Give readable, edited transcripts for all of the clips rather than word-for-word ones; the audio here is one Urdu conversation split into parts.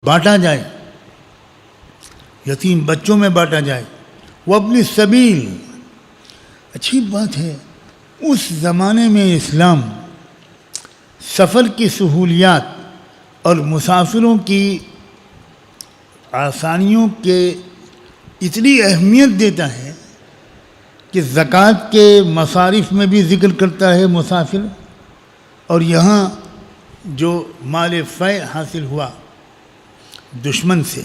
بانٹا جائے، یتیم بچوں میں بانٹا جائے، وہ اپنی سبیل. اچھی بات ہے، اس زمانے میں اسلام سفر کی سہولیات اور مسافروں کی آسانیوں کے اتنی اہمیت دیتا ہے کہ زکوٰۃ کے مصارف میں بھی ذکر کرتا ہے مسافر، اور یہاں جو مال فے حاصل ہوا دشمن سے،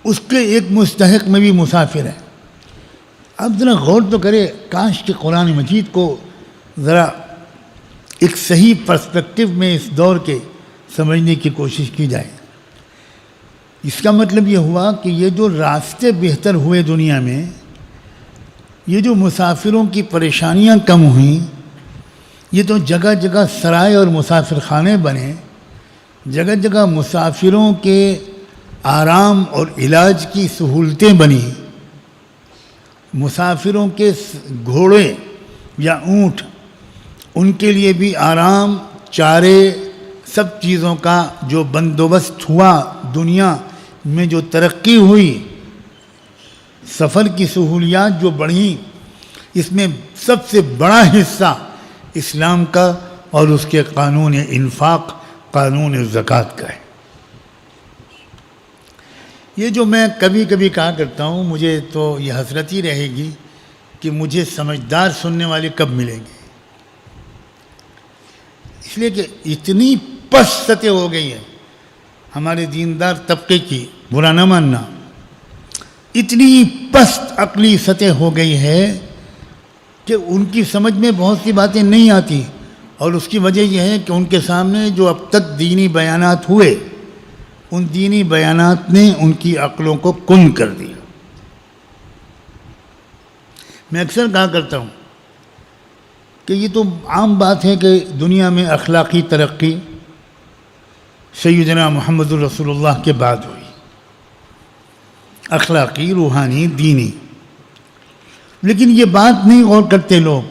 اس کے ایک مستحق میں بھی مسافر ہے. اب ذرا غور تو کرے، کاش کہ قرآن مجید کو ذرا ایک صحیح پرسپیکٹو میں اس دور کے سمجھنے کی کوشش کی جائے. اس کا مطلب یہ ہوا کہ یہ جو راستے بہتر ہوئے دنیا میں، یہ جو مسافروں کی پریشانیاں کم ہوئیں، یہ تو جگہ جگہ سرائے اور مسافر خانے بنے، جگہ جگہ مسافروں کے آرام اور علاج کی سہولتیں بنی، مسافروں کے گھوڑے یا اونٹ، ان کے لیے بھی آرام، چارے، سب چیزوں کا جو بندوبست ہوا، دنیا میں جو ترقی ہوئی، سفر کی سہولیات جو بڑھیں، اس میں سب سے بڑا حصہ اسلام کا اور اس کے قانون انفاق، قانون زکوٰۃ کا ہے. یہ جو میں کبھی کبھی کہا کرتا ہوں، مجھے تو یہ حسرت ہی رہے گی کہ مجھے سمجھدار سننے والے کب ملیں گے، اس لیے کہ اتنی پست سطح ہو گئی ہے ہمارے دیندار طبقے کی، برا نہ ماننا، اتنی پست عقلی سطح ہو گئی ہے کہ ان کی سمجھ میں بہت سی باتیں نہیں آتی، اور اس کی وجہ یہ ہے کہ ان کے سامنے جو اب تک دینی بیانات ہوئے، ان دینی بیانات نے ان کی عقلوں کو کن کر دیا. میں اکثر کہا کرتا ہوں کہ یہ تو عام بات ہے کہ دنیا میں اخلاقی ترقی سیدنا محمد رسول اللہ کے بعد ہوئی، اخلاقی، روحانی، دینی. لیکن یہ بات نہیں غور کرتے لوگ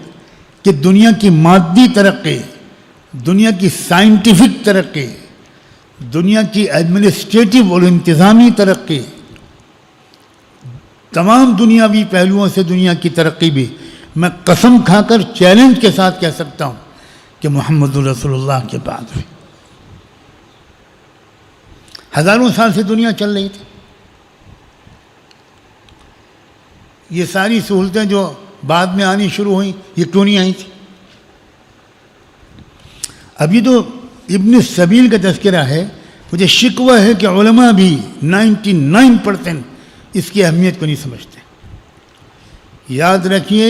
کہ دنیا کی مادی ترقی، دنیا کی سائنٹیفک ترقی، دنیا کی ایڈمنسٹریٹو اور انتظامی ترقی، تمام دنیاوی پہلوؤں سے دنیا کی ترقی بھی میں قسم کھا کر چیلنج کے ساتھ کہہ سکتا ہوں کہ محمد رسول اللہ کے بعد ہوئی. ہزاروں سال سے دنیا چل رہی تھی. یہ ساری سہولتیں جو بعد میں آنی شروع ہوئیں، یہ کیوں نہیں آئی تھی؟ ابھی تو ابن سبیل کا تذکرہ ہے. مجھے شکوہ ہے کہ علماء بھی 99% اس کی اہمیت کو نہیں سمجھتے. یاد رکھیے،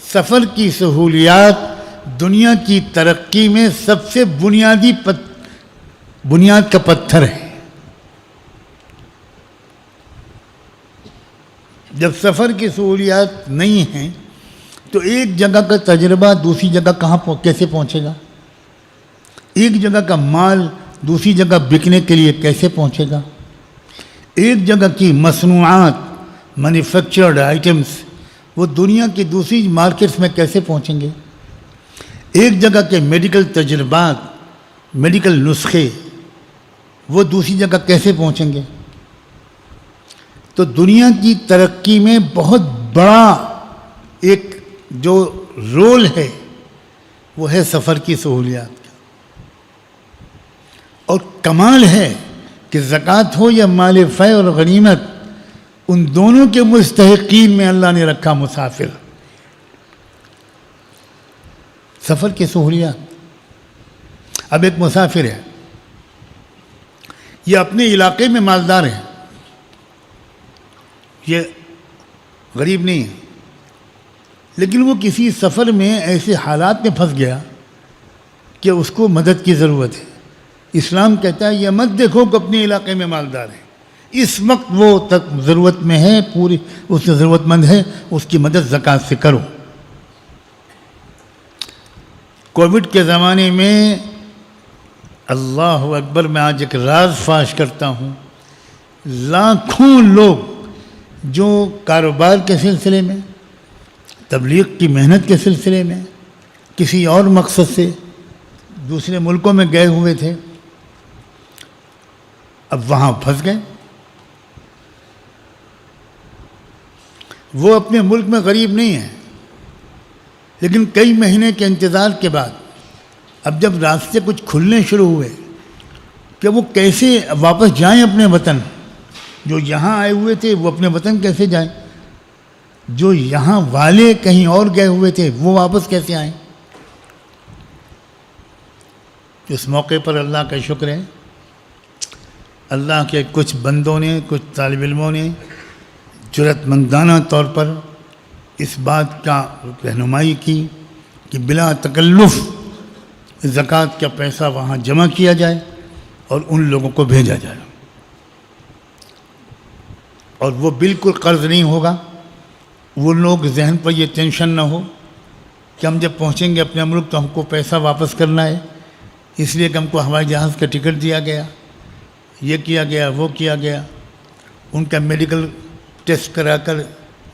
سفر کی سہولیات دنیا کی ترقی میں سب سے بنیاد کا پتھر ہے. جب سفر کی سہولیات نہیں ہیں تو ایک جگہ کا تجربہ دوسری جگہ کیسے پہنچے گا؟ ایک جگہ کا مال دوسری جگہ بکنے کے لیے کیسے پہنچے گا؟ ایک جگہ کی مصنوعات، مینوفیکچرڈ آئٹمز، وہ دنیا کی دوسری مارکیٹس میں کیسے پہنچیں گے؟ ایک جگہ کے میڈیکل تجربات، میڈیکل نسخے، وہ دوسری جگہ کیسے پہنچیں گے؟ تو دنیا کی ترقی میں بہت بڑا ایک جو رول ہے وہ ہے سفر کی سہولیات کا. اور کمال ہے کہ زکوٰۃ ہو یا مال فے اور غنیمت، ان دونوں کے مستحقین میں اللہ نے رکھا مسافر. سفر کی سہولیات. اب ایک مسافر ہے، یہ اپنے علاقے میں مالدار ہے، یہ غریب نہیں ہے، لیکن وہ کسی سفر میں ایسے حالات میں پھنس گیا کہ اس کو مدد کی ضرورت ہے. اسلام کہتا ہے یہ مت دیکھو کہ اپنے علاقے میں مالدار ہے، اس وقت وہ تک ضرورت میں ہے، پوری اس سے ضرورت مند ہے، اس کی مدد زکوٰۃ سے کرو. کووڈ کے زمانے میں اللہ اکبر، میں آج ایک راز فاش کرتا ہوں، لاکھوں لوگ جو کاروبار کے سلسلے میں، تبلیغ کی محنت کے سلسلے میں، کسی اور مقصد سے دوسرے ملکوں میں گئے ہوئے تھے، اب وہاں پھنس گئے. وہ اپنے ملک میں غریب نہیں ہیں، لیکن کئی مہینے کے انتظار کے بعد اب جب راستے کچھ کھلنے شروع ہوئے کہ وہ کیسے واپس جائیں اپنے وطن. جو یہاں آئے ہوئے تھے وہ اپنے وطن کیسے جائیں؟ جو یہاں والے کہیں اور گئے ہوئے تھے وہ واپس کیسے آئیں؟ اس موقع پر اللہ کا شکر ہے، اللہ کے کچھ بندوں نے، کچھ طالب علموں نے جرأت مندانہ طور پر اس بات کا رہنمائی کی کہ بلا تکلف زکوٰۃ کا پیسہ وہاں جمع کیا جائے اور ان لوگوں کو بھیجا جائے. اور وہ بالکل قرض نہیں ہوگا. وہ لوگ ذہن پر یہ ٹینشن نہ ہو کہ ہم جب پہنچیں گے اپنے ملک تو ہم کو پیسہ واپس کرنا ہے، اس لیے کہ ہم کو ہوائی جہاز کا ٹکٹ دیا گیا، یہ کیا گیا، وہ کیا گیا. ان کا میڈیکل ٹیسٹ کرا کر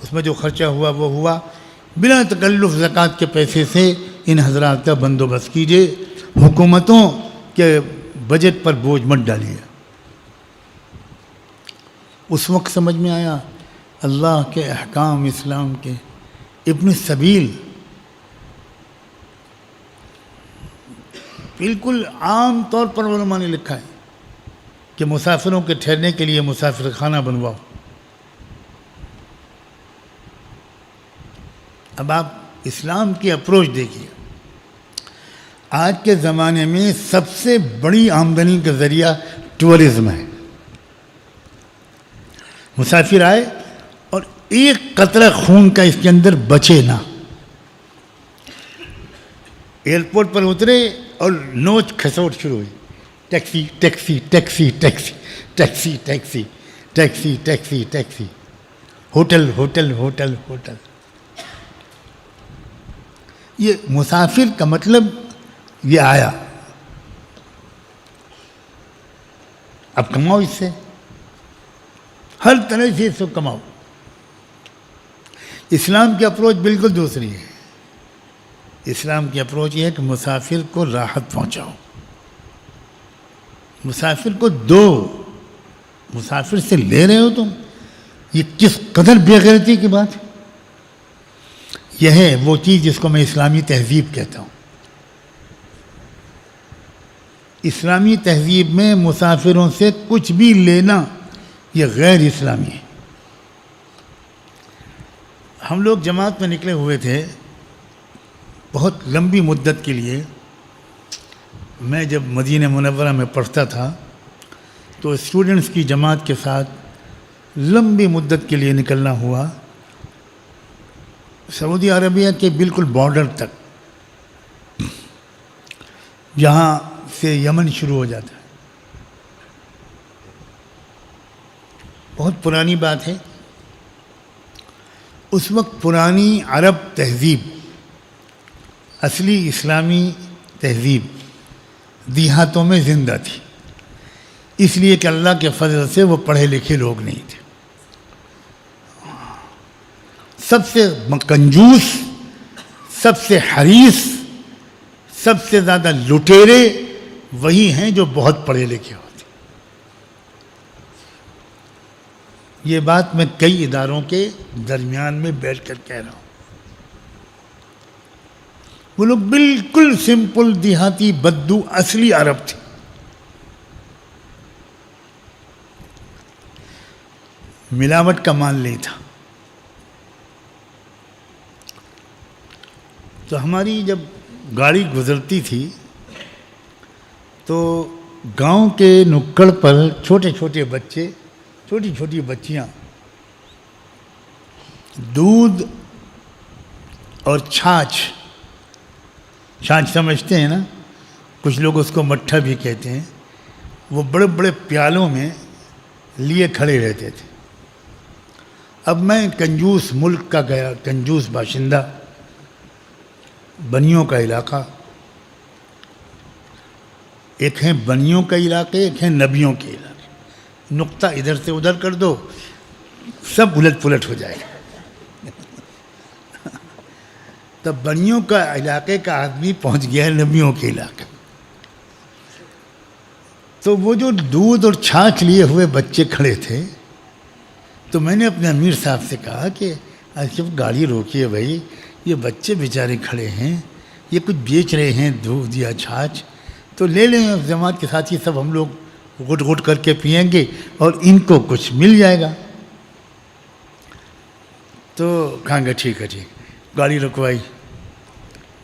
اس میں جو خرچہ ہوا وہ ہوا. بلا تکلف زکوٰۃ کے پیسے سے ان حضرات کا بندوبست کیجیے. حکومتوں کے بجٹ پر بوجھ مت ڈالیے. اس وقت سمجھ میں آیا اللہ کے احکام اسلام کے. ابن السبیل بالکل عام طور پر علماء نے لکھا ہے کہ مسافروں کے ٹھہرنے کے لیے مسافر خانہ بنواؤ. اب آپ اسلام کی اپروچ دیکھیے. آج کے زمانے میں سب سے بڑی آمدنی کا ذریعہ ٹورزم ہے. مسافر آئے اور ایک قطرہ خون کا اس کے اندر بچے نہ. ایئرپورٹ پر اترے اور نوچ کھسوٹ شروع ہوئی. Taxi taxi taxi taxi taxi taxi taxi taxi taxi, hotel hotel hotel hotel. یہ مسافر کا مطلب یہ آیا، اب کماؤ اس سے، ہر طرح سے اس کو کماؤ. اسلام کی اپروچ بالکل دوسری ہے. اسلام کی اپروچ یہ ہے کہ مسافر کو راحت پہنچاؤ، مسافر کو دو. مسافر سے لے رہے ہو تم، یہ کس قدر بے غیرتی کی بات ہے. یہ ہے وہ چیز جس کو میں اسلامی تہذیب کہتا ہوں. اسلامی تہذیب میں مسافروں سے کچھ بھی لینا یہ غیر اسلامی ہے. ہم لوگ جماعت میں نکلے ہوئے تھے بہت لمبی مدت کے لیے. میں جب مدینہ منورہ میں پڑھتا تھا تو اسٹوڈنٹس کی جماعت کے ساتھ لمبی مدت کے لیے نکلنا ہوا سعودی عربیہ کے بالکل بارڈر تک، جہاں سے یمن شروع ہو جاتا ہے. بہت پرانی بات ہے. اس وقت پرانی عرب تہذیب، اصلی اسلامی تہذیب دیہاتوں میں زندہ تھی، اس لیے کہ اللہ کے فضل سے وہ پڑھے لکھے لوگ نہیں تھے. سب سے کنجوس، سب سے حریص، سب سے زیادہ لٹیرے وہی ہیں جو بہت پڑھے لکھے ہوتے. یہ بات میں کئی اداروں کے درمیان میں بیٹھ کر کہہ رہا ہوں. وہ لوگ بالکل سمپل دیہاتی بدو اصلی عرب تھے. ملاوٹ کا مال نہیں تھا. تو ہماری جب گاڑی گزرتی تھی تو گاؤں کے نکڑ پر چھوٹے چھوٹے بچے، چھوٹی چھوٹی بچیاں دودھ اور چھاچھ سمجھتے ہیں نا، کچھ لوگ اس کو مٹھا بھی کہتے ہیں، وہ بڑے بڑے پیالوں میں لیے کھڑے رہتے تھے. اب میں کنجوس ملک کا گیا، کنجوس باشندہ، بنیوں کا علاقہ. ایک ہیں بنیوں کا علاقے، ایک ہیں نبیوں کے علاقے. نقطہ ادھر سے ادھر کر دو سب الٹ پلٹ ہو جائے گا. تب بنیوں کا علاقے کا آدمی پہنچ گیا ہے نبیوں کے علاقے. تو وہ جو دودھ اور چھاچھ لیے ہوئے بچے کھڑے تھے، تو میں نے اپنے امیر صاحب سے کہا کہ جب گاڑی روکیے بھائی، یہ بچے بیچارے کھڑے ہیں، یہ کچھ بیچ رہے ہیں دودھ یا چھاچھ، تو لے لیں، جماعت کے ساتھی سب ہم لوگ گھٹ گھٹ کر کے پئیں گے اور ان کو کچھ مل جائے گا۔ تو کہاں گا ٹھیک ہے ٹھیک، گاڑی رکوائی،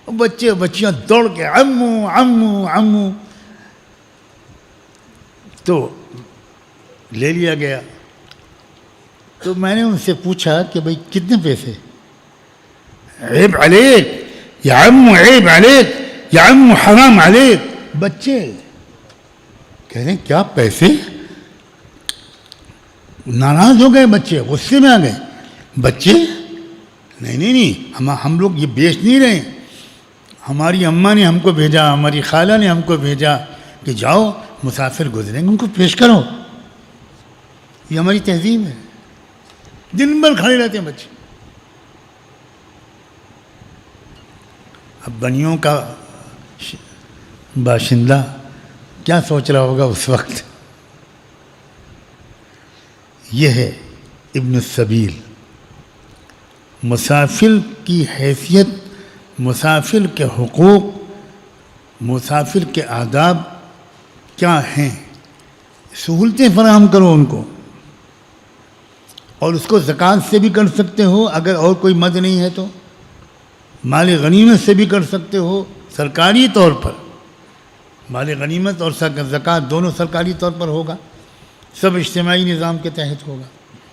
بچے بچیاں دوڑ کے عمو عمو عمو، تو لے لیا گیا۔ تو میں نے ان سے پوچھا کہ بھائی کتنے پیسے؟ عیب علیک یا عمو، عیب علیک یا عمو، حرام علیک۔ بچے کہہ رہے ہیں کیا پیسے؟ ناراض ہو گئے بچے، غصے میں آ گئے۔ بچے نہیں نہیں نہیں، ہم لوگ یہ بیچ نہیں رہے، ہماری اماں نے ہم کو بھیجا، ہماری خالہ نے ہم کو بھیجا کہ جاؤ مسافر گزریں گے ان کو پیش کرو، یہ ہماری تہذیب ہے۔ دن بھر کھڑے رہتے ہیں بچے۔ اب بنیوں کا باشندہ کیا سوچ رہا ہوگا اس وقت؟ یہ ہے ابن السبیل۔ مسافر کی حیثیت، مسافر کے حقوق، مسافر کے آداب کیا ہیں، سہولتیں فراہم کرو ان کو، اور اس کو زکوٰۃ سے بھی کر سکتے ہو اگر اور کوئی مد نہیں ہے تو، مال غنیمت سے بھی کر سکتے ہو سرکاری طور پر، مال غنیمت اور زکوٰۃ دونوں سرکاری طور پر ہوگا، سب اجتماعی نظام کے تحت ہوگا۔